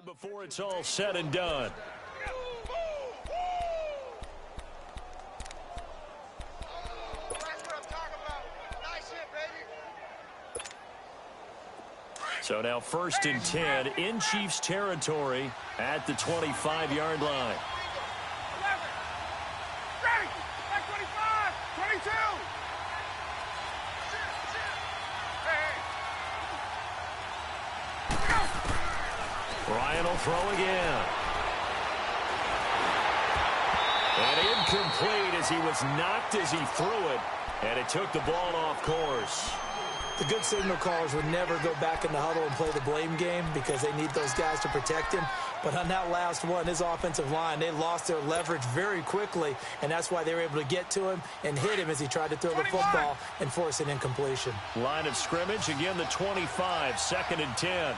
Before it's all said and done. So now 1st and 10 in Chiefs territory at the 25-yard line. Ryan will throw again. And incomplete as he was knocked as he threw it, and it took the ball off course. The good signal callers would never go back in the huddle and play the blame game because they need those guys to protect him. But on that last one, his offensive line, they lost their leverage very quickly, and that's why they were able to get to him and hit him as he tried to throw the football and force an incompletion. Line of scrimmage, again the 25, 2nd and 10.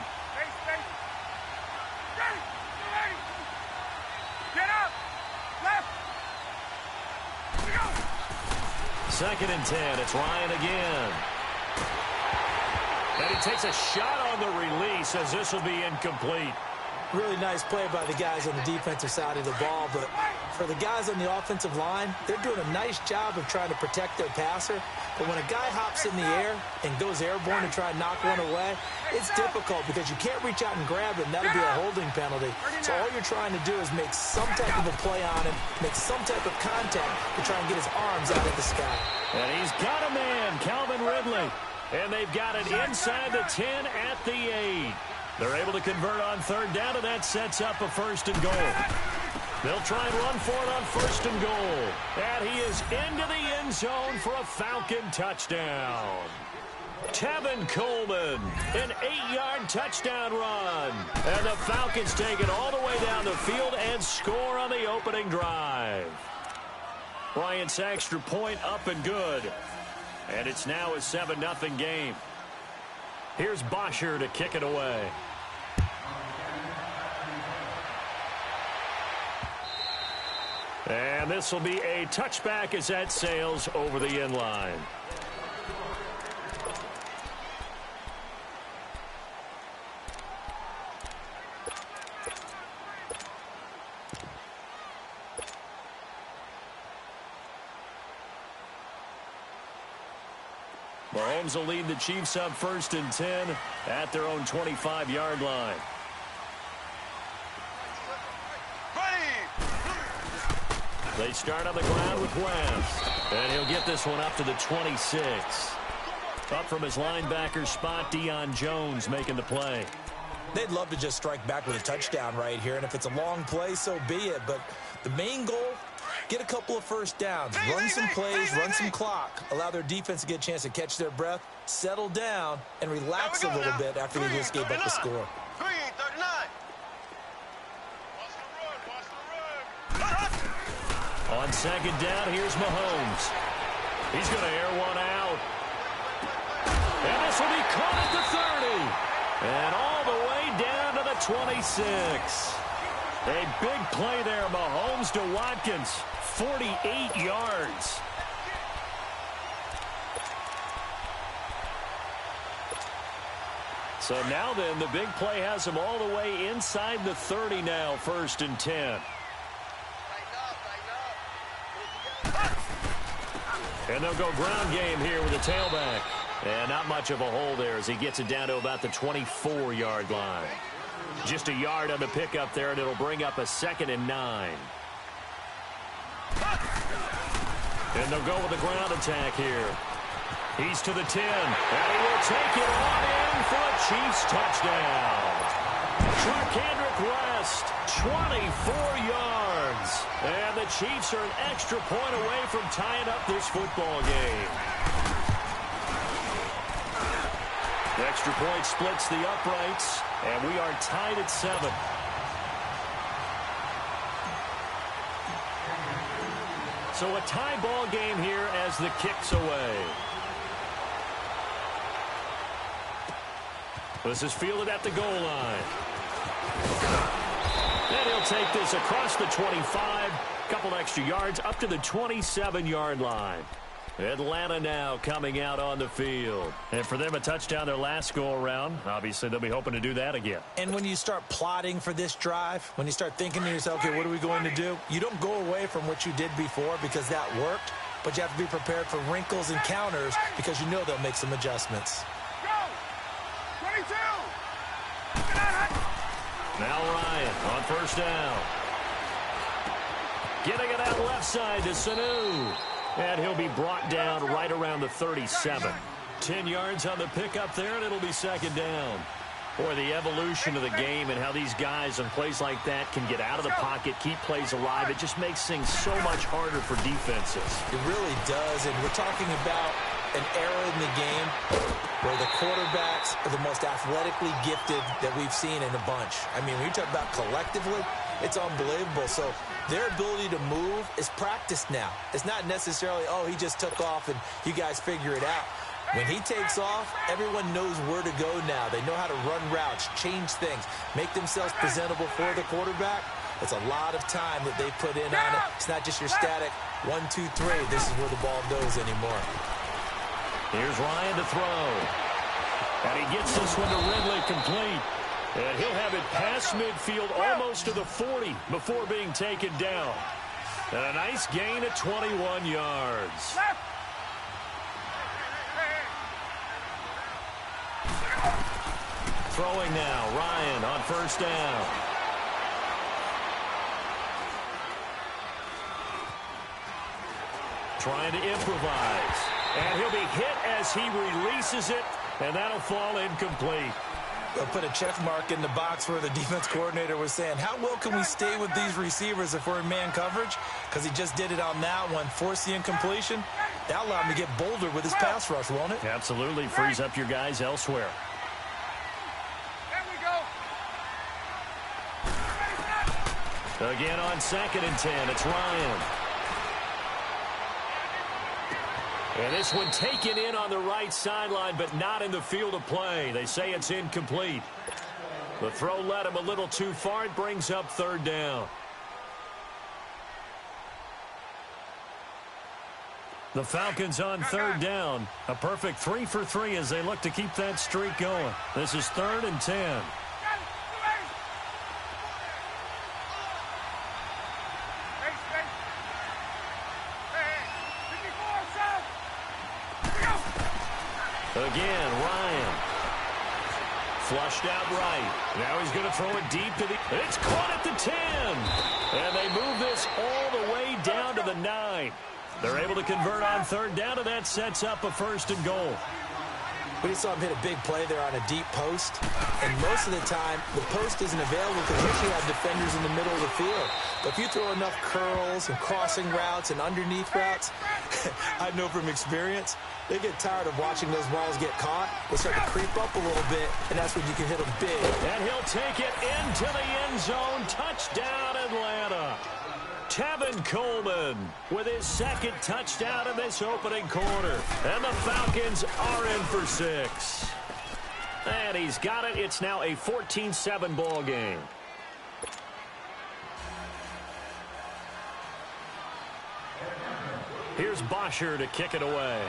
2nd and 10. It's Ryan again. And he takes a shot on the release as this will be incomplete. Really nice play by the guys on the defensive side of the ball, but for the guys on the offensive line, they're doing a nice job of trying to protect their passer. But when a guy hops in the air and goes airborne to try and knock one away, it's difficult because you can't reach out and grab him. That'll be a holding penalty. So all you're trying to do is make some type of a play on him, make some type of contact to try and get his arms out of the sky. And he's got a man, Calvin Ridley. And they've got it inside the 10 at the 8. They're able to convert on 3rd down, and that sets up a 1st and goal. They'll try and run for it on 1st and goal. And he is into the end zone for a Falcon touchdown. Tevin Coleman, an 8-yard touchdown run. And the Falcons take it all the way down the field and score on the opening drive. Bryant's extra point up and good. And it's now a 7-0 game. Here's Bosher to kick it away. And this will be a touchback as that sails over the end line. Mahomes will lead the Chiefs up 1st and 10 at their own 25-yard line. They start on the ground with West. And he'll get this one up to the 26. Up from his linebacker spot, Deion Jones making the play. They'd love to just strike back with a touchdown right here, and if it's a long play, so be it. But the main goal, get a couple of 1st downs, run some plays, run some clock, allow their defense to get a chance to catch their breath, settle down, and relax a little bit after they just gave up the score. 39. On 2nd down, here's Mahomes. He's going to air one out. And this will be caught at the 30. And all the way down to the 26. A big play there, Mahomes to Watkins. 48 yards. So now then, the big play has him all the way inside the 30 now, 1st and 10. And they'll go ground game here with the tailback. And not much of a hole there as he gets it down to about the 24-yard line. Just a yard on the pickup there, and it'll bring up a 2nd and 9. And they'll go with the ground attack here. He's to the 10, and he will take it on in for a Chiefs touchdown. Charkandrick West, 24 yards. And the Chiefs are an extra point away from tying up this football game. The extra point splits the uprights, and we are tied at 7. So a tie ball game here as the kick's away. This is fielded at the goal line. And he'll take this across the 25, couple extra yards up to the 27-yard line. Atlanta now coming out on the field. And for them, a touchdown their last go-around. Obviously, they'll be hoping to do that again. And when you start plotting for this drive, when you start thinking to yourself, okay, what are we going to do? You don't go away from what you did before because that worked, but you have to be prepared for wrinkles and counters because you know they'll make some adjustments. Go! 22! Now Ryan on first down. Getting it out left side to Sanu. And he'll be brought down right around the 37. 10 yards on the pickup there, and it'll be second down. Boy, the evolution of the game and how these guys on plays like that can get out of the pocket, keep plays alive, it just makes things so much harder for defenses. It really does, and we're talking about an era in the game where the quarterbacks are the most athletically gifted that we've seen in a bunch. I mean, when you talk about collectively, it's unbelievable. So their ability to move is practiced now. It's not necessarily, oh, he just took off and you guys figure it out. When he takes off, everyone knows where to go now. They know how to run routes, change things, make themselves presentable for the quarterback. It's a lot of time that they put in on it. It's not just your static 1, 2, 3. This is where the ball goes anymore. Here's Ryan to throw. And he gets this one to Ridley complete. And he'll have it past midfield almost to the 40 before being taken down. And a nice gain at 21 yards. Throwing now, Ryan on first down. Trying to improvise. And he'll be hit as he releases it, and that'll fall incomplete. They'll put a check mark in the box where the defense coordinator was saying, how well can we stay with these receivers if we're in man coverage? Because he just did it on that one, forced the incompletion. That'll allow him to get bolder with his pass rush, won't it? Absolutely. Frees up your guys elsewhere. There we go. Again on 2nd and 10, it's Ryan. And this one taken in on the right sideline, but not in the field of play. They say it's incomplete. The throw led him a little too far. It brings up 3rd down. The Falcons on 3rd down. A perfect 3 for 3 as they look to keep that streak going. This is 3rd and 10. Again, Ryan. Flushed out right. Now he's going to throw it deep to the... It's caught at the 10. And they move this all the way down to the 9. They're able to convert on 3rd down, and that sets up a 1st and goal. We just saw him hit a big play there on a deep post. And most of the time, the post isn't available because you usually have defenders in the middle of the field. But if you throw enough curls and crossing routes and underneath routes, I know from experience, they get tired of watching those balls get caught. They start to creep up a little bit, and that's when you can hit them big. And he'll take it into the end zone. Touchdown, Atlanta. Tevin Coleman with his 2nd touchdown in this opening quarter. And the Falcons are in for 6. And he's got it. It's now a 14-7 ball game. Here's Bosher to kick it away.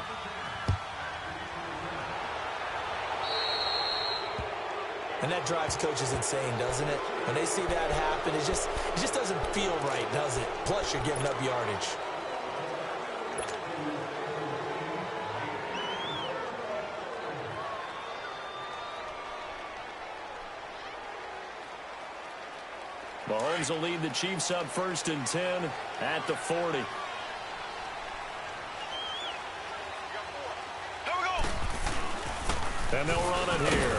And that drives coaches insane, doesn't it? When they see that happen, it just doesn't feel right, does it? Plus, you're giving up yardage. Mahomes will lead the Chiefs up 1st and 10 at the 40. And they'll run it here.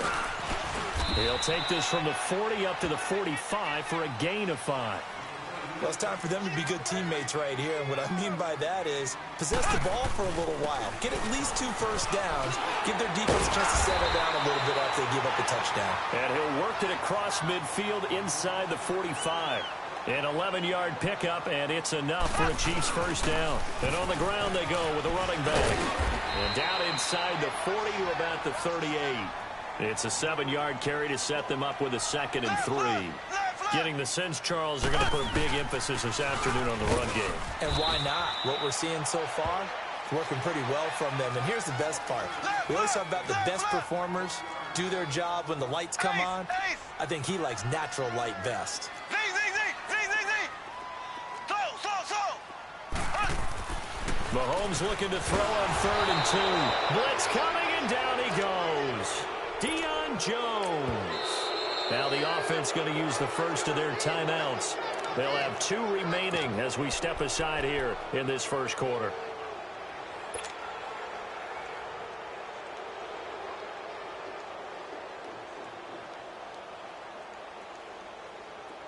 He'll take this from the 40 up to the 45 for a gain of 5. Well, it's time for them to be good teammates right here. And what I mean by that is possess the ball for a little while. Get at least 2 first downs. Give their defense a chance to settle down a little bit after they give up a touchdown. And he'll work it across midfield inside the 45. An 11-yard pickup, and it's enough for a Chiefs first down. And on the ground they go with a running back. And down inside the 40 to about the 38. It's a 7-yard carry to set them up with a 2nd and 3. Getting the sense, Charles, they're going to put a big emphasis this afternoon on the run game. And why not? What we're seeing so far, working pretty well from them. And here's the best part. We always talk about the best performers do their job when the lights come on. I think he likes natural light best. Mahomes looking to throw on 3rd and 2. Blitz coming, and down he goes. Deion Jones. Now the offense going to use the first of their timeouts. They'll have 2 remaining as we step aside here in this first quarter.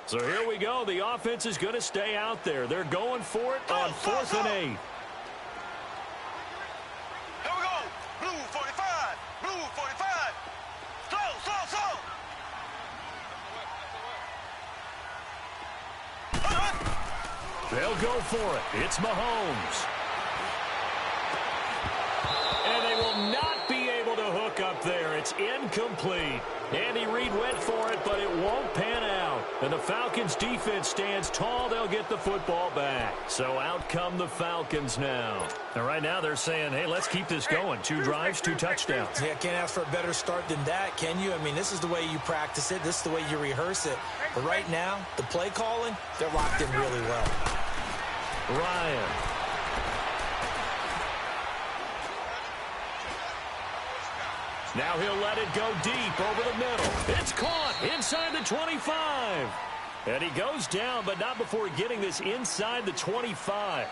So here we go. The offense is going to stay out there. They're going for it on 4th and 8. They'll go for it. It's Mahomes. And they will not be able to hook up there. It's incomplete. Andy Reid went for it, but it won't pan out. And the Falcons' defense stands tall. They'll get the football back. So out come the Falcons now. And right now they're saying, hey, let's keep this going. 2 drives, 2 touchdowns. Yeah, can't ask for a better start than that, can you? I mean, this is the way you practice it. This is the way you rehearse it. But right now, the play calling, they're locked in really well. Ryan. Now he'll let it go deep over the middle. It's caught inside the 25. And he goes down, but not before getting this inside the 25.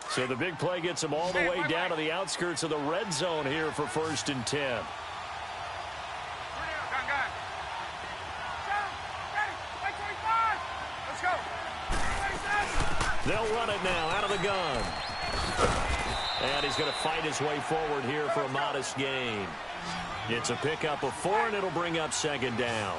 So the big play gets him all the way down to the outskirts of the red zone here for 1st and 10. They'll run it now out of the gun. And he's going to fight his way forward here for a modest gain. It's a pickup of 4, and it'll bring up 2nd down.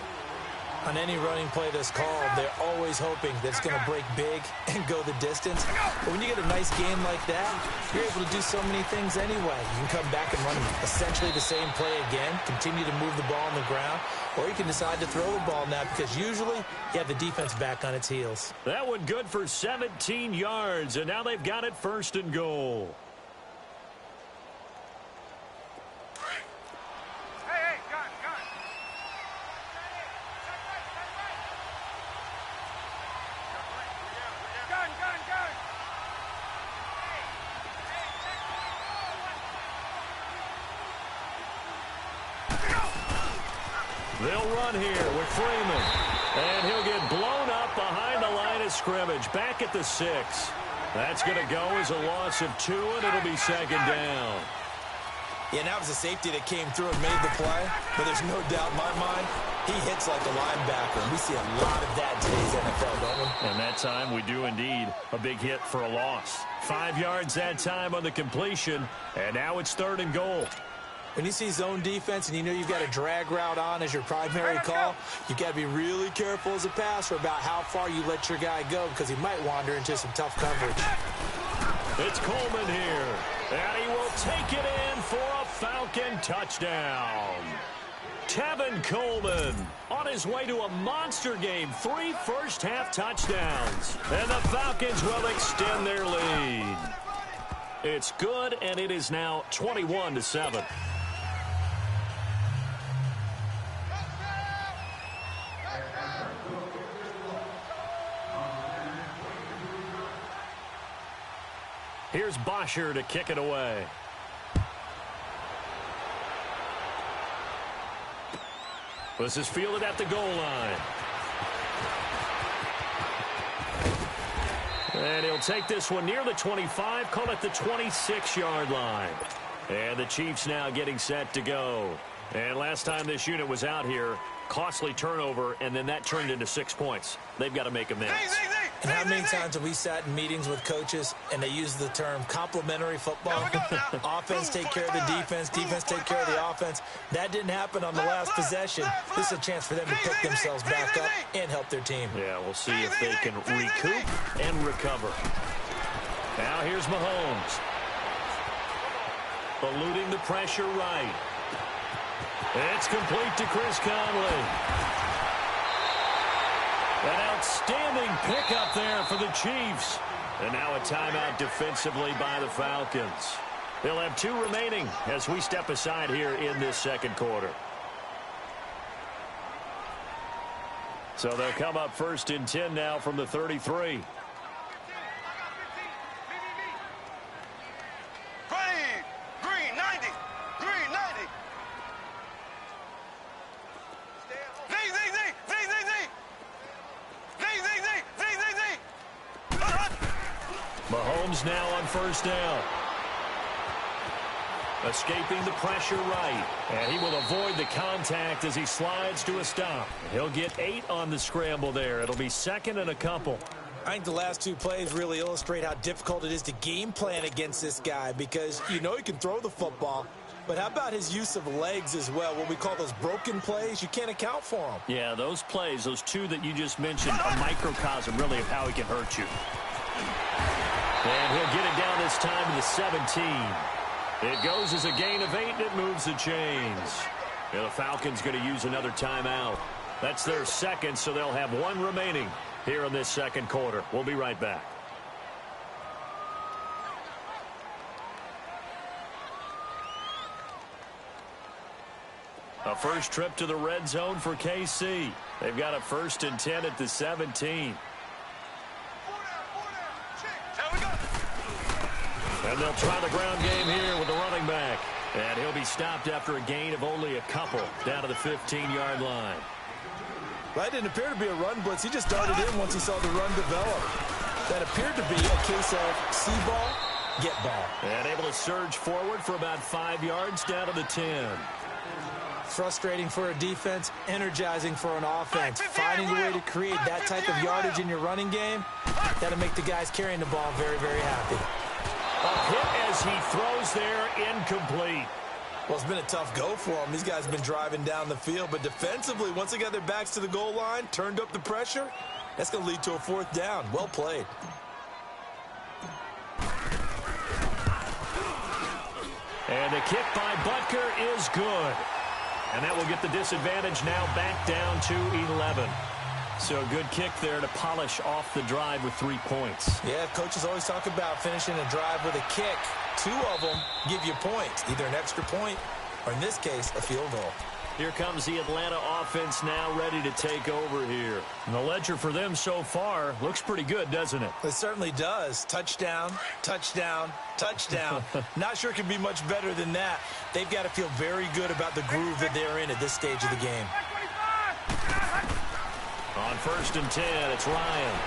On any running play that's called, they're always hoping that it's going to break big and go the distance. But when you get a nice game like that, you're able to do so many things anyway. You can come back and run essentially the same play again, continue to move the ball on the ground, or you can decide to throw the ball now because usually you have the defense back on its heels. That one good for 17 yards, and now they've got it 1st and goal. They'll run here with Freeman. And he'll get blown up behind the line of scrimmage. Back at the 6. That's going to go as a loss of 2, and it'll be 2nd down. Yeah, that was a safety that came through and made the play. But there's no doubt in my mind, he hits like a linebacker. And we see a lot of that in today's NFL, don't we? And that time we do indeed a big hit for a loss. 5 yards that time on the completion. And now it's 3rd and goal. When you see zone defense and you know you've got a drag route on as your primary call, you've got to be really careful as a passer about how far you let your guy go because he might wander into some tough coverage. It's Coleman here, and he will take it in for a Falcon touchdown. Tevin Coleman on his way to a monster game. 3 first-half touchdowns, and the Falcons will extend their lead. It's good, and it is now 21-7. Here's Bosher to kick it away. This is fielded at the goal line. And he'll take this one near the 25, call it the 26-yard line. And the Chiefs now getting set to go. And last time this unit was out here, costly turnover, and then that turned into 6 points. They've got to make amends. And how many times have we sat in meetings with coaches and they use the term complementary football? Offense take care of the defense, defense take care of the offense. That didn't happen on the last possession. This is a chance for them to pick themselves back up and help their team. Yeah, we'll see if they can recoup and recover. Now here's Mahomes. eluding the pressure right. It's complete to Chris Conley. An outstanding pickup there for the Chiefs. And now a timeout defensively by the Falcons. They'll have 2 remaining as we step aside here in this second quarter. So they'll come up 1st and 10 now from the 33. Mahomes now on 1st down. Escaping the pressure right. And he will avoid the contact as he slides to a stop. He'll get 8 on the scramble there. It'll be 2nd and a couple. I think the last 2 plays really illustrate how difficult it is to game plan against this guy because you know he can throw the football. But how about his use of legs as well? What we call those broken plays, you can't account for them. Yeah, those plays, those 2 that you just mentioned, a microcosm really of how he can hurt you. And he'll get it down this time to the 17. It goes as a gain of 8, and it moves the chains. And the Falcons going to use another timeout. That's their 2nd, so they'll have 1 remaining here in this second quarter. We'll be right back. A first trip to the red zone for KC. They've got a 1st and 10 at the 17. And they'll try the ground game here with the running back. And he'll be stopped after a gain of only a couple down to the 15-yard line. That didn't appear to be a run blitz. He just darted in once he saw the run develop. That appeared to be a case of see ball, get ball. And able to surge forward for about 5 yards down to the 10. Frustrating for a defense, energizing for an offense. Finding a way to create that type of yardage in your running game, that'll make the guys carrying the ball very, very happy. A hit as he throws there, incomplete. Well, it's been a tough go for them. These guys have been driving down the field, but defensively, once they got their backs to the goal line, turned up the pressure, that's going to lead to a 4th down. Well played. And the kick by Butker is good. And that will get the disadvantage now back down to 11. So a good kick there to polish off the drive with 3 points. Yeah, coaches always talk about finishing a drive with a kick. 2 of them give you points, either an extra point or, in this case, a field goal. Here comes the Atlanta offense now ready to take over here. And the ledger for them so far looks pretty good, doesn't it? It certainly does. Touchdown, touchdown, touchdown. Not sure it can be much better than that. They've got to feel very good about the groove that they're in at this stage of the game. On 1st and 10, it's Ryan.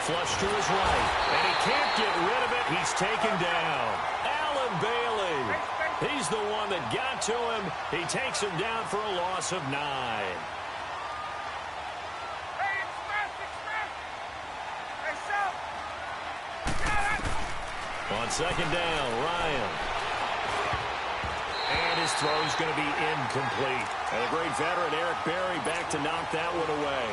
Flush to his right, and he can't get rid of it. He's taken down. Allen Bailey. He's the one that got to him. He takes him down for a loss of 9. On 2nd down, Ryan. And his throw is going to be incomplete. And the great veteran Eric Berry back to knock that one away.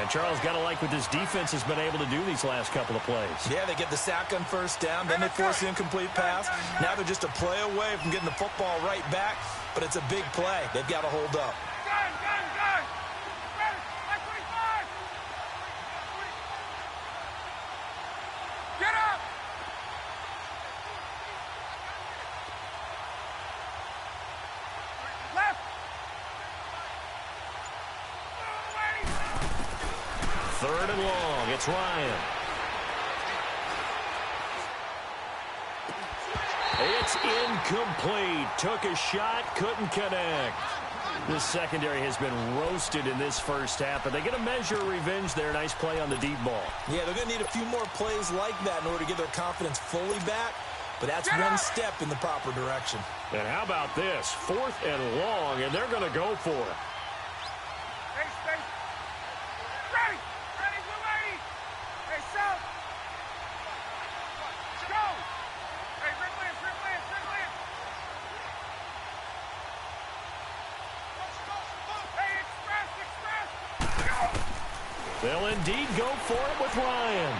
And Charles, got to like what this defense has been able to do these last couple of plays. Yeah, they get the sack on 1st down, then they force the incomplete pass. Now they're just a play away from getting the football right back, but it's a big play. They've got to hold up. Get up! Left! 3rd and long. It's Ryan. It's incomplete. Took a shot, couldn't connect. This secondary has been roasted in this first half, but they get a measure of revenge there. Nice play on the deep ball. Yeah, they're going to need a few more plays like that in order to get their confidence fully back, but that's one step in the proper direction. And how about this? 4th and long, and they're going to go for it. Stay. Ready! Ready, we're ready! Hey, South! Go! Hey, Rick Lance! Hey, express! Go! They'll indeed go for it with Ryan.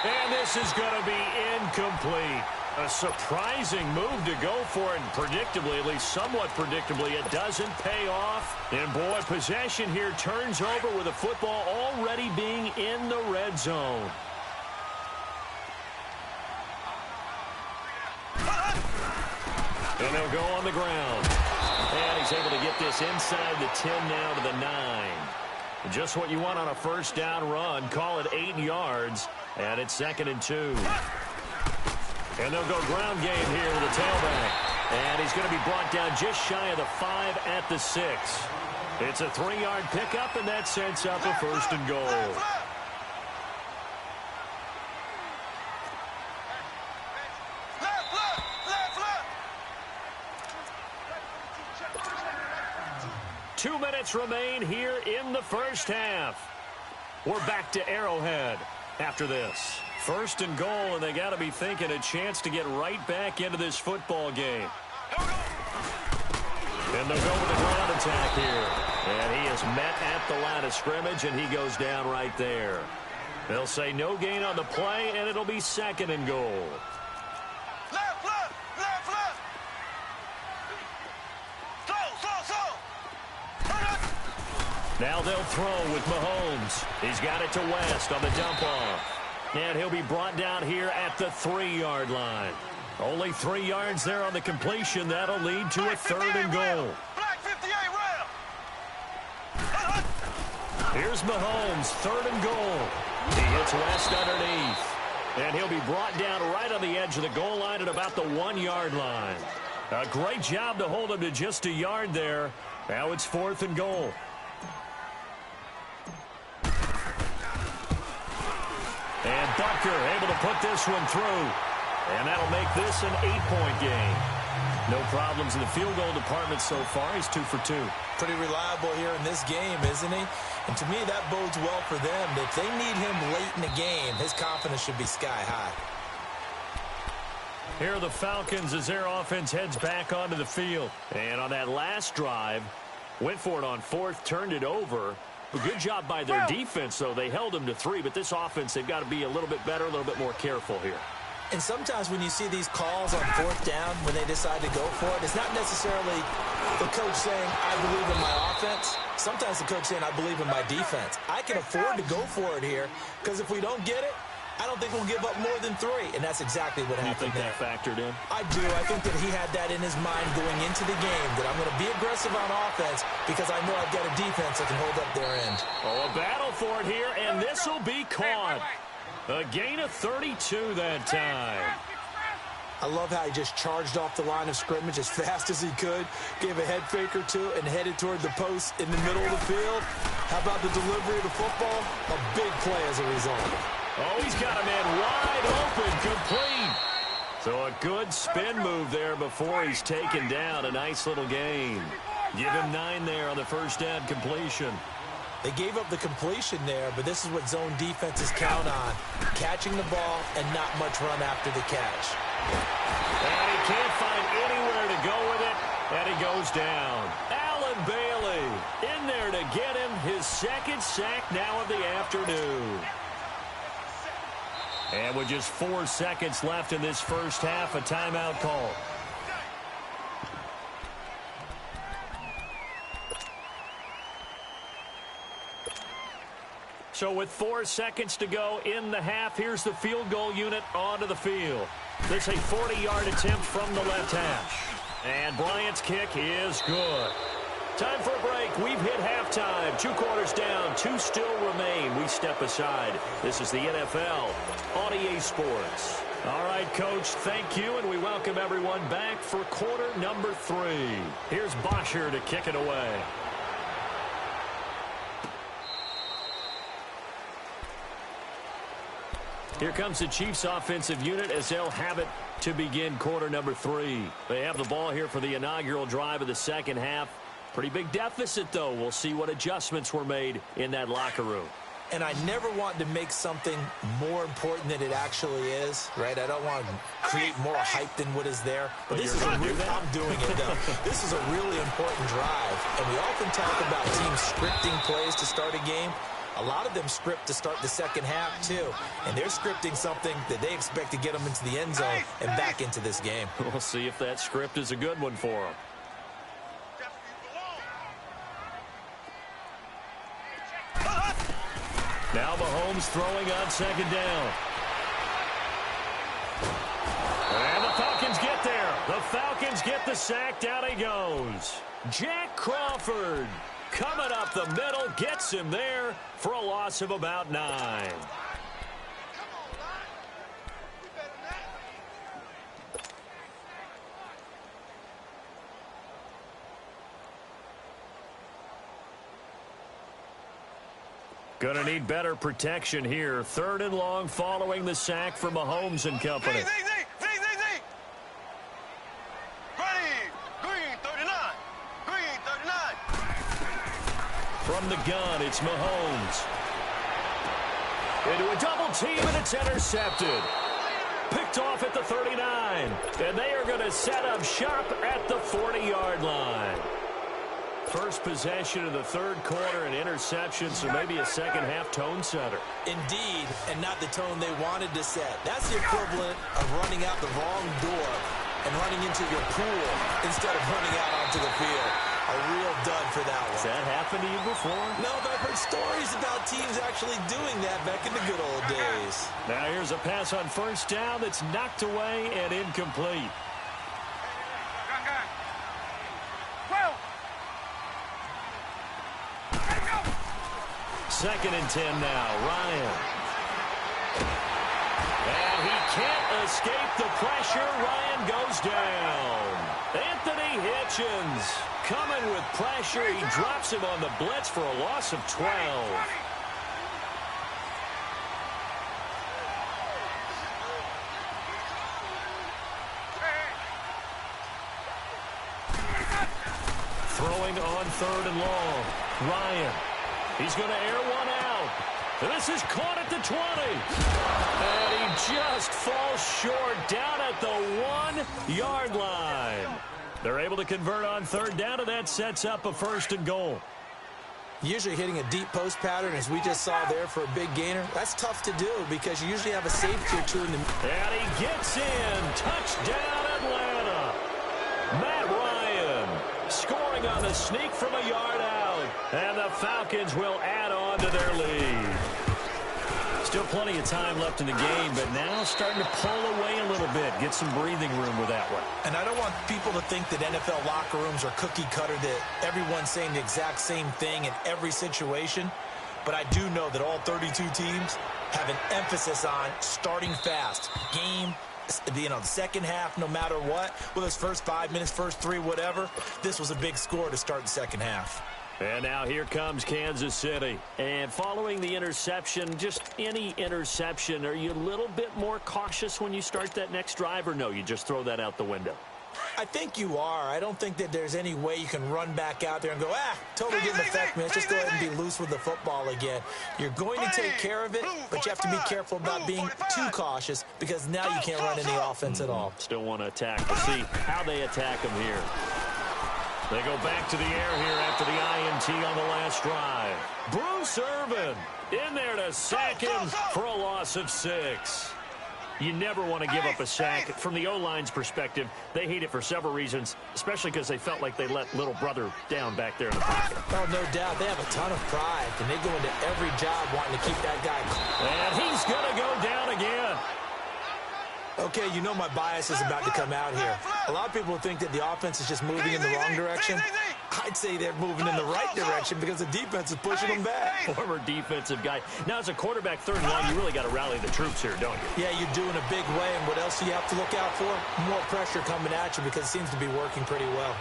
And this is going to be incomplete. A surprising move to go for it, and predictably, at least somewhat predictably, it doesn't pay off. And boy, possession here turns over with the football already being in the red zone. And they'll go on the ground. And he's able to get this inside the 10 now to the 9. Just what you want on a first down run. Call it 8 yards, and it's 2nd and 2. And they'll go ground game here with the tailback. And he's going to be brought down just shy of the 5 at the 6. It's a 3-yard pickup, and that sets up a 1st and goal. Two minutes remain here in the first half. We're back to Arrowhead after this. 1st and goal, and they got to be thinking a chance to get right back into this football game. And they'll go with the ground attack here. And he is met at the line of scrimmage, and he goes down right there. They'll say no gain on the play, and it'll be 2nd and goal. Now they'll throw with Mahomes. He's got it to West on the dump-off. And he'll be brought down here at the 3-yard line. Only 3 yards there on the completion. That'll lead to a 3rd and goal. Here's Mahomes, 3rd and goal. He hits West underneath. And he'll be brought down right on the edge of the goal line at about the 1-yard line. A great job to hold him to just a yard there. Now it's 4th and goal. And Butker able to put this one through. And that'll make this an 8-point game. No problems in the field goal department so far. He's 2 for 2. Pretty reliable here in this game, isn't he? And to me, that bodes well for them. If they need him late in the game, his confidence should be sky high. Here are the Falcons as their offense heads back onto the field. And on that last drive, went for it on 4th, turned it over. A good job by their defense, though. They held them to 3, but this offense, they've got to be a little bit better, a little bit more careful here. And sometimes when you see these calls on 4th down, when they decide to go for it, it's not necessarily the coach saying, I believe in my offense. Sometimes the coach saying, I believe in my defense. I can afford to go for it here, because if we don't get it, I don't think we'll give up more than 3, and that's exactly what happened there. You think that factored in? I do. I think that he had that in his mind going into the game, that I'm going to be aggressive on offense because I know I've got a defense that can hold up their end. Oh, a battle for it here, and this will be caught. A gain of 32 that time. I love how he just charged off the line of scrimmage as fast as he could, gave a head fake or two, and headed toward the post in the middle of the field. How about the delivery of the football? A big play as a result. Oh, he's got a man wide open, complete. So a good spin move there before he's taken down. A nice little gain. Give him 9 there on the first down completion. They gave up the completion there, but this is what zone defenses count on. Catching the ball and not much run after the catch. And he can't find anywhere to go with it, and he goes down. Allen Bailey in there to get him his 2nd sack now of the afternoon. And with just 4 seconds left in this first half, a timeout call. So with 4 seconds to go in the half, here's the field goal unit onto the field. This is a 40-yard attempt from the left hash. And Bryant's kick is good. Time for a break. We've hit halftime. 2 quarters down. 2 still remain. We step aside. This is the NFL on EA Sports. All right, Coach, thank you, and we welcome everyone back for quarter number 3. Here's Bosher to kick it away. Here comes the Chiefs offensive unit as they'll have it to begin quarter number 3. They have the ball here for the inaugural drive of the second half. Pretty big deficit, though. We'll see what adjustments were made in that locker room. And I never want to make something more important than it actually is, right? I don't want to create more hype than what is there. But this is I'm doing it, though. This is a really important drive. And we often talk about teams scripting plays to start a game. A lot of them script to start the second half, too. And they're scripting something that they expect to get them into the end zone and back into this game. We'll see if that script is a good one for them. Now Mahomes throwing on second down. And the Falcons get there. The Falcons get the sack. Down he goes. Jack Crawford coming up the middle, gets him there for a loss of about 9. Going to need better protection here. 3rd and long following the sack from Mahomes and company. From the gun, it's Mahomes. Into a double team, and it's intercepted. Picked off at the 39. And they are going to set up shop at the 40-yard line. First possession of the 3rd quarter, an interception, so maybe a second-half tone setter. Indeed, and not the tone they wanted to set. That's the equivalent of running out the wrong door and running into your pool instead of running out onto the field. A real dud for that one. Has that happened to you before? No, but I've heard stories about teams actually doing that back in the good old days. Now here's a pass on 1st down that's knocked away and incomplete. Second and 10 now. Ryan. And he can't escape the pressure. Ryan goes down. Anthony Hitchens coming with pressure. He drops him on the blitz for a loss of 12. Throwing on 3rd and long. Ryan. He's going to air one out. This is caught at the 20. And he just falls short down at the 1-yard line. They're able to convert on 3rd down, and that sets up a 1st and goal. Usually hitting a deep post pattern, as we just saw there for a big gainer, that's tough to do because you usually have a safety or two in the... And he gets in. Touchdown, Atlanta. Matt Ryan scoring on the sneak from a yard out. And the Falcons will add on to their lead. Still plenty of time left in the game, but now starting to pull away a little bit. Get some breathing room with that one. And I don't want people to think that NFL locker rooms are cookie cutter, that everyone's saying the exact same thing in every situation. But I do know that all 32 teams have an emphasis on starting fast. Game, the second half, no matter what. Whether it's first 5 minutes, first 3, whatever. This was a big score to start the second half. And now here comes Kansas City. And following the interception, just any interception, are you a little bit more cautious when you start that next drive, or no, you just throw that out the window? I think you are. I don't think that there's any way you can run back out there and go, totally didn't affect me. Let's just go ahead and be loose with the football again. You're going to take care of it, but you have to be careful about being too cautious because now you can't run any offense at all. Still want to attack. We'll see how they attack them here. They go back to the air here after the INT on the last drive. Bruce Irvin in there to sack him for a loss of 6. You never want to give up a sack. From the O-line's perspective, they hate it for several reasons, especially because they felt like they let little brother down back there in the pocket. Oh, no doubt. They have a ton of pride, and they go into every job wanting to keep that guy. And he's going to go down again. Okay, you know my bias is about to come out here. A lot of people think that the offense is just moving in the wrong direction. I'd say they're moving in the right direction because the defense is pushing them back. Former defensive guy. Now, as a quarterback, 3rd and long, you really got to rally the troops here, don't you? Yeah, you do in a big way. And what else do you have to look out for? More pressure coming at you because it seems to be working pretty well.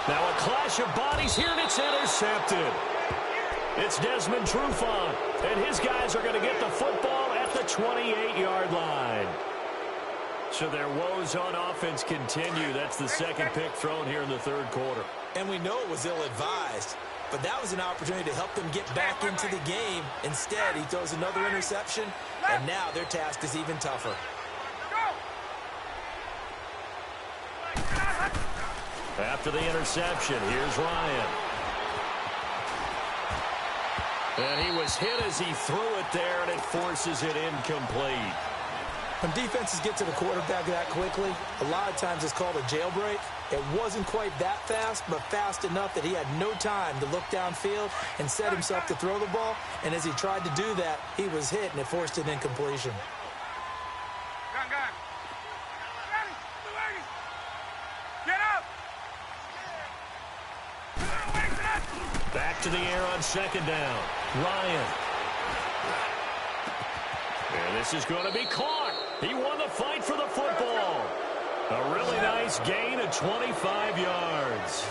Now a clash of bodies here, and it's intercepted. It's Desmond Trufant, and his guys are going to get the football at the 28-yard line. So their woes on offense continue. That's the second pick thrown here in the 3rd quarter. And we know it was ill-advised, but that was an opportunity to help them get back into the game. Instead, he throws another interception, and now their task is even tougher. After the interception, here's Ryan. And he was hit as he threw it there, and it forces it incomplete. When defenses get to the quarterback that quickly, a lot of times it's called a jailbreak. It wasn't quite that fast, but fast enough that he had no time to look downfield and set himself to throw the ball. And as he tried to do that, he was hit, and it forced an incompletion. Gun. Ready, 280. Get up. Back to the air on second down. Ryan. And this is going to be caught. He won the fight for the football. A really nice gain of 25 yards.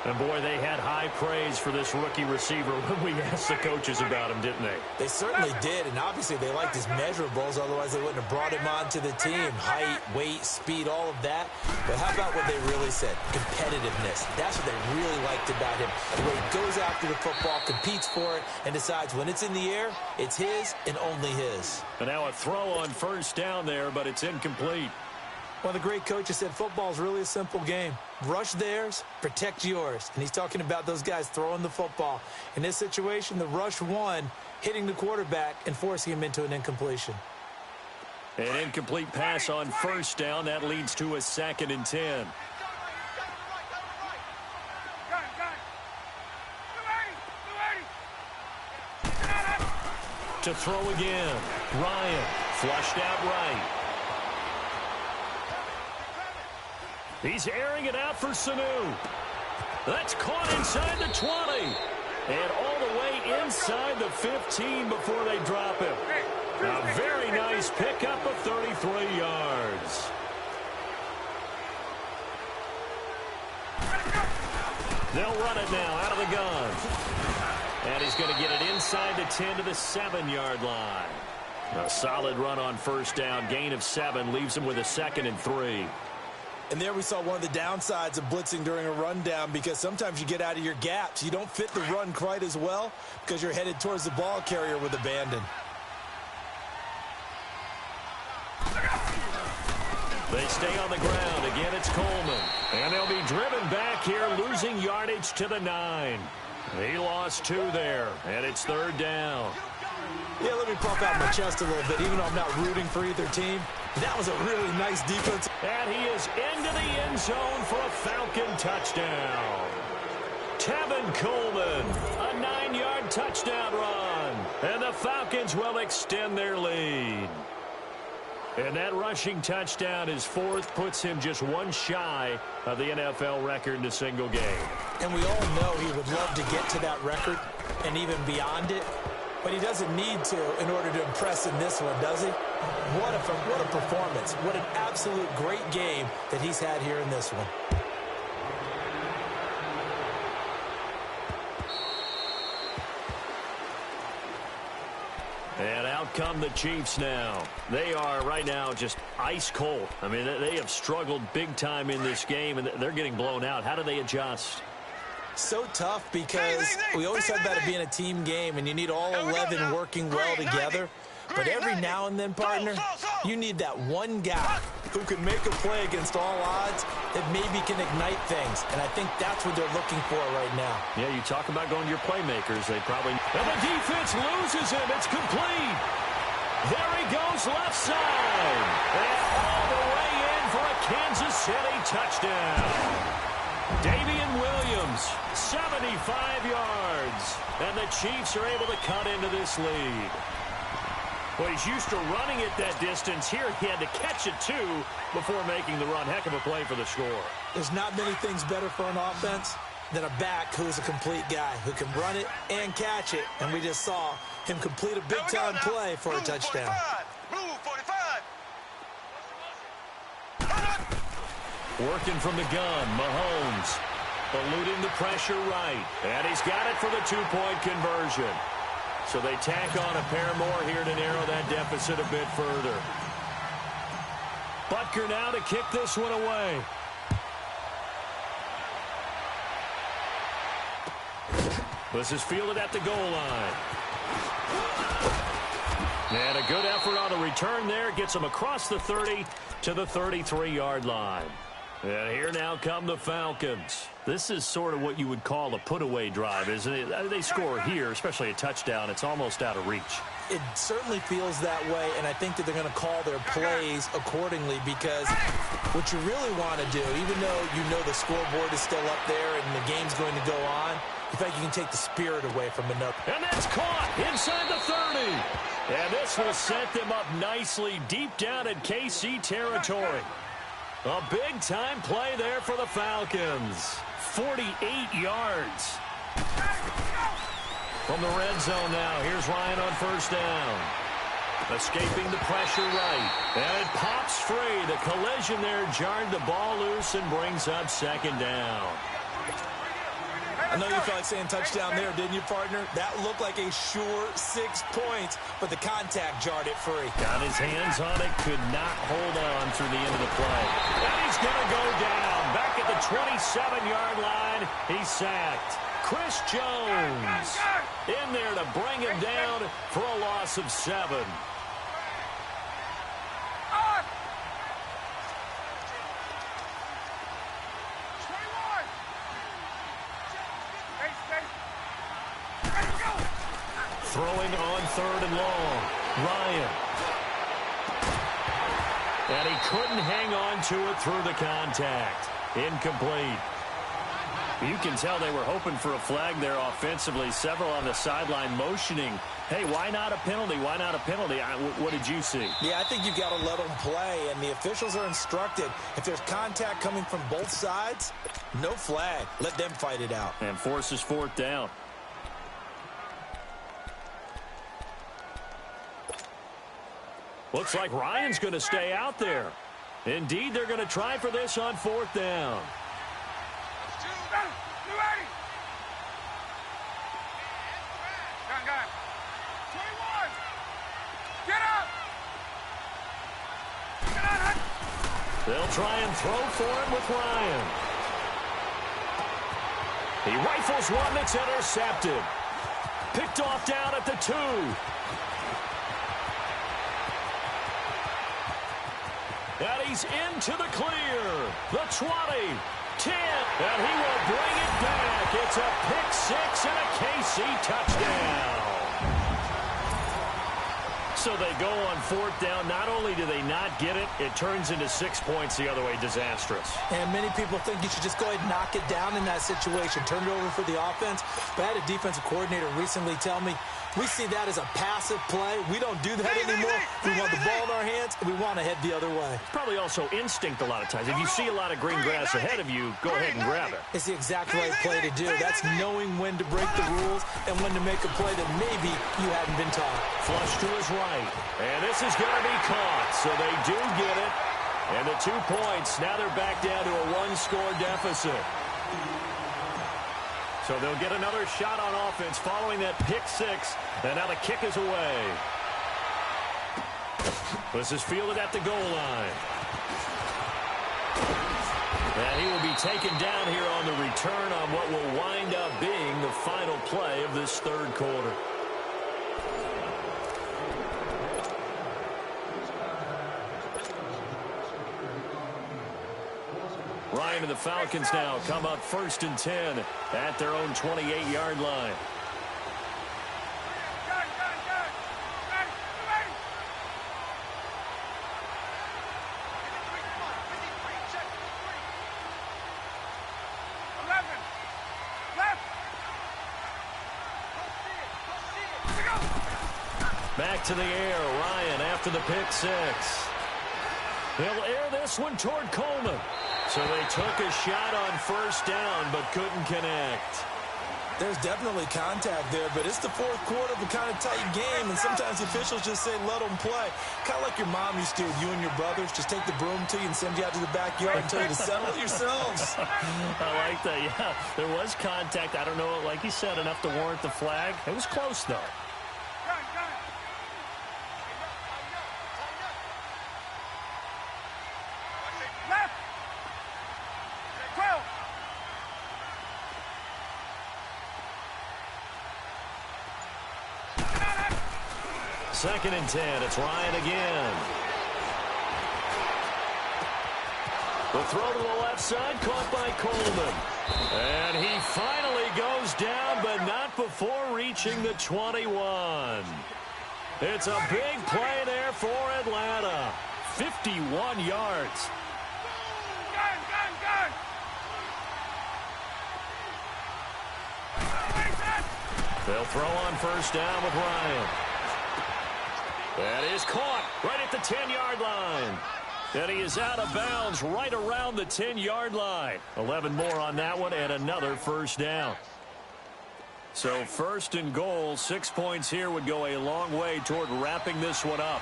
And, boy, they had high praise for this rookie receiver when we asked the coaches about him, didn't they? They certainly did, and obviously they liked his measurables. Otherwise, they wouldn't have brought him onto the team. Height, weight, speed, all of that. But how about what they really said? Competitiveness. That's what they really liked about him. The way he goes after the football, competes for it, and decides when it's in the air, it's his and only his. And now a throw on first down there, but it's incomplete. One of the great coaches said football is really a simple game. Rush theirs, protect yours. And he's talking about those guys throwing the football. In this situation, the rush won, hitting the quarterback and forcing him into an incompletion. An incomplete pass on first down. That leads to a 2nd and 10. Gun. 280. To throw again. Ryan flushed out right. He's airing it out for Sanu. That's caught inside the 20. And all the way inside the 15 before they drop him. A very nice pickup of 33 yards. They'll run it now out of the gun. And he's going to get it inside the 10 to the 7-yard line. A solid run on first down. Gain of 7 leaves him with a 2nd and 3. And there we saw one of the downsides of blitzing during a rundown, because sometimes you get out of your gaps. You don't fit the run quite as well because you're headed towards the ball carrier with abandon. They stay on the ground. Again, it's Coleman. And they'll be driven back here, losing yardage to the 9. He lost 2 there, and it's 3rd down. Yeah, let me pump out my chest a little bit, even though I'm not rooting for either team. That was a really nice defense. And he is into the end zone for a Falcon touchdown. Tevin Coleman, a 9-yard touchdown run. And the Falcons will extend their lead. And that rushing touchdown, his 4th, puts him just 1 shy of the NFL record in a single game. And we all know he would love to get to that record and even beyond it. But he doesn't need to in order to impress in this one, does he? What a performance. What an absolute great game that he's had here in this one. And out come the Chiefs now. They are right now just ice cold. I mean, they have struggled big time in this game, and they're getting blown out. How do they adjust? So tough, because we always talk about it being a team game, and you need all 11 working well together. But every now and then, partner, you need that one guy who can make a play against all odds that maybe can ignite things. And I think that's what they're looking for right now. Yeah, you talk about going to your playmakers. They probably... And the defense loses him. It's complete. There he goes left side. And all the way in for a Kansas City touchdown. Damian Williams, 75 yards. And the Chiefs are able to cut into this lead. Well, he's used to running it that distance. Here he had to catch it, too, before making the run. Heck of a play for the score. There's not many things better for an offense than a back who's a complete guy who can run it and catch it. And we just saw him complete a big-time play for a touchdown. Blue 45. Working from the gun, Mahomes eluding the pressure right. And he's got it for the 2-point conversion. So they tack on a pair more here to narrow that deficit a bit further. Butker now to kick this one away. This is fielded at the goal line. And a good effort on the return there. Gets him across the 30 to the 33-yard line. And here now come the Falcons. This is sort of what you would call a put-away drive, isn't it? They score here, especially a touchdown. It's almost out of reach. It certainly feels that way, and I think that they're going to call their plays accordingly because what you really want to do, even though you know the scoreboard is still up there and the game's going to go on, in fact, you can take the spirit away from another. And that's caught inside the 30. And this will set them up nicely deep down in KC territory. A big-time play there for the Falcons. 48 yards. From the red zone now, here's Ryan on first down. Escaping the pressure right. And it pops free. The collision there jarred the ball loose and brings up second down. I know you felt like saying touchdown there, didn't you, partner? That looked like a sure 6 points, but the contact jarred it free. Got his hands on it, could not hold on through the end of the play. And he's going to go down. Back at the 27-yard line, he's sacked. Chris Jones in there to bring him down for a loss of 7. Throwing on third and long. Ryan. And he couldn't hang on to it through the contact. Incomplete. You can tell they were hoping for a flag there offensively. Several on the sideline motioning. Hey, why not a penalty? Why not a penalty? What did you see? Yeah, I think you've got to let them play, and the officials are instructed. If there's contact coming from both sides, no flag. Let them fight it out. And forces fourth down. Looks like Ryan's going to stay out there. Indeed, they're going to try for this on fourth down. They'll try and throw for it with Ryan. He rifles one that's intercepted. Picked off down at the 2. And he's into the clear. The 20, 10, and he will bring it back. It's a pick 6 and a KC touchdown. So they go on fourth down. Not only do they not get it, it turns into 6 points the other way. Disastrous. And many people think you should just go ahead and knock it down in that situation. Turn it over for the offense. But I had a defensive coordinator recently tell me, we see that as a passive play. We don't do that anymore. We want the ball in our hands, and we want to head the other way. Probably also instinct a lot of times. If you see a lot of green grass ahead of you, go ahead and grab it. It's the exact right play to do. That's knowing when to break the rules and when to make a play that maybe you hadn't been taught. Flush to his right. And this is going to be caught. So they do get it. And the 2 points, now they're back down to a 1-score deficit. So they'll get another shot on offense following that pick 6. And now the kick is away. This is fielded at the goal line. And he will be taken down here on the return on what will wind up being the final play of this third quarter. Ryan and the Falcons now come up 1st and 10 at their own 28-yard line. Back to the air, Ryan after the pick 6. He'll air this one toward Coleman. So they took a shot on first down, but couldn't connect. There's definitely contact there, but it's the fourth quarter of a kind of tight game, and sometimes officials just say, let them play. Kind of like your mom used to, you and your brothers, just take the broom to you and send you out to the backyard and tell you to settle it yourselves. I like that, yeah. There was contact. I don't know, like you said, enough to warrant the flag. It was close, though. Second and 10. It's Ryan again. The throw to the left side, caught by Coleman. And he finally goes down, but not before reaching the 21. It's a big play there for Atlanta. 51 yards. They'll throw on first down with Ryan. That is caught right at the 10-yard line. And he is out of bounds right around the 10-yard line. 11 more on that one and another first down. So first and goal, 6 points here would go a long way toward wrapping this one up.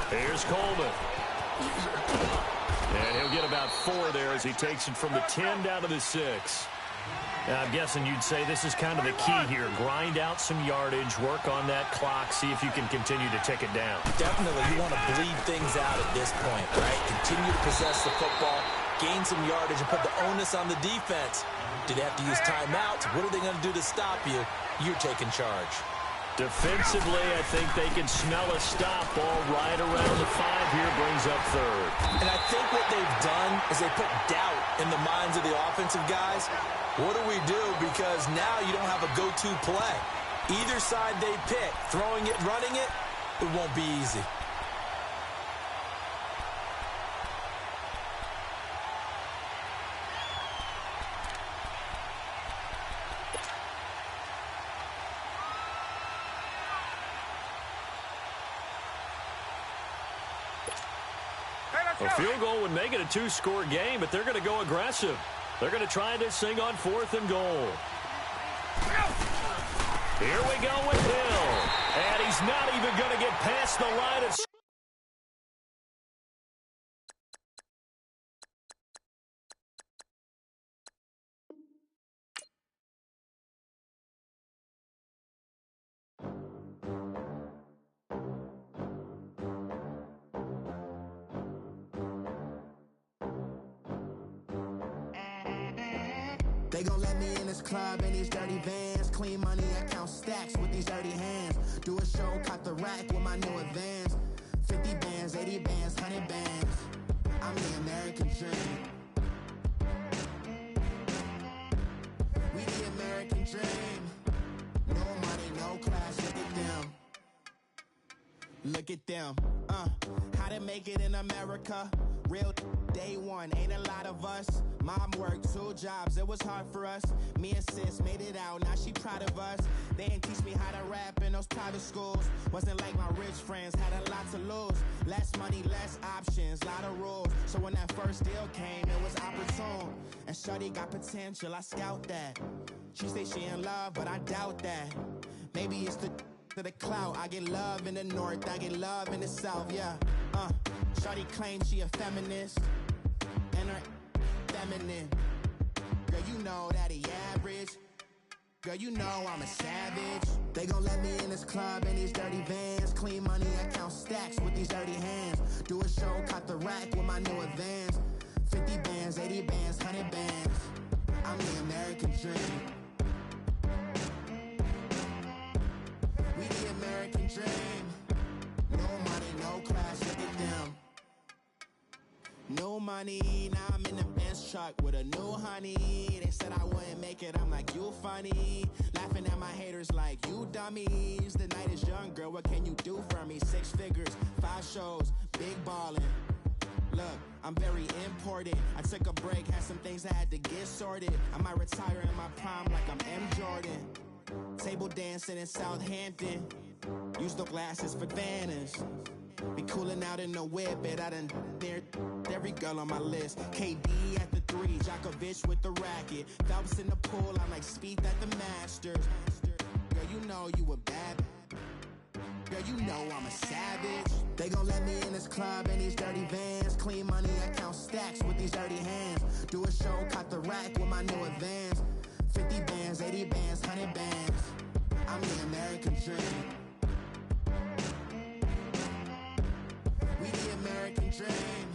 Here's Coleman. And he'll get about 4 there as he takes it from the 10 down to the 6. Now, I'm guessing you'd say this is kind of the key here. Grind out some yardage, work on that clock, see if you can continue to tick it down. Definitely, you want to bleed things out at this point, right? Continue to possess the football, gain some yardage, and put the onus on the defense. Do they have to use timeouts? What are they going to do to stop you? You're taking charge. Defensively, I think they can smell a stop ball right around the 5 here, brings up third. And I think what they've done is they put doubt in the minds of the offensive guys. What do we do? Because now you don't have a go-to play. Either side they pick, throwing it, running it, it won't be easy. A field goal would make it a 2-score game, but they're going to go aggressive. They're going to try this thing on 4th and goal. Here we go with Hill. And he's not even going to get past the line of... They gon' let me in this club in these dirty vans. Clean money, I count stacks with these dirty hands. Do a show, caught the rack with my new advance. 50 bands, 80 bands, 100 bands. I'm the American dream. We the American dream. No money, no class, look at them. Look at them, how to make it in America. Real day one, ain't a lot of us. Mom worked 2 jobs, it was hard for us. Me and sis made it out, now she proud of us. They didn't teach me how to rap in those private schools. Wasn't like my rich friends, had a lot to lose. Less money, less options, lot of rules. So when that first deal came, it was opportune. And shorty got potential, I scout that. She say she in love, but I doubt that. Maybe it's the clout. I get love in the north, I get love in the south, yeah. Shorty claims she a feminist, and her feminine. Girl, you know that he average. Girl, you know I'm a savage. They gon' let me in this club in these dirty vans. Clean money, I count stacks with these dirty hands. Do a show, caught the rack with my new advance. 50 bands, 80 bands, 100 bands. I'm the American dream. We the American dream. No money, no class, look at them. No money, now I'm in the Benz truck with a new honey. They said I wouldn't make it, I'm like, you funny. Laughing at my haters like, you dummies. The night is young, girl, what can you do for me? 6 figures, 5 shows, big ballin'. Look, I'm very important. I took a break, had some things I had to get sorted. I might retire in my prime like I'm M. Jordan. Table dancing in Southampton. Use the glasses for Vannas. Be cooling out in the whip, but I done there every girl on my list. KD at the 3, Djokovic with the racket. Phelps in the pool, I'm like Speed at the Masters. Girl, you know you a bad. Girl, you know I'm a savage. They gon' let me in this club in these dirty vans. Clean money, I count stacks with these dirty hands. Do a show, caught the rack with my new advance. 50 bands, 80 bands, 100 bands. I'm the American dream. We the American dream.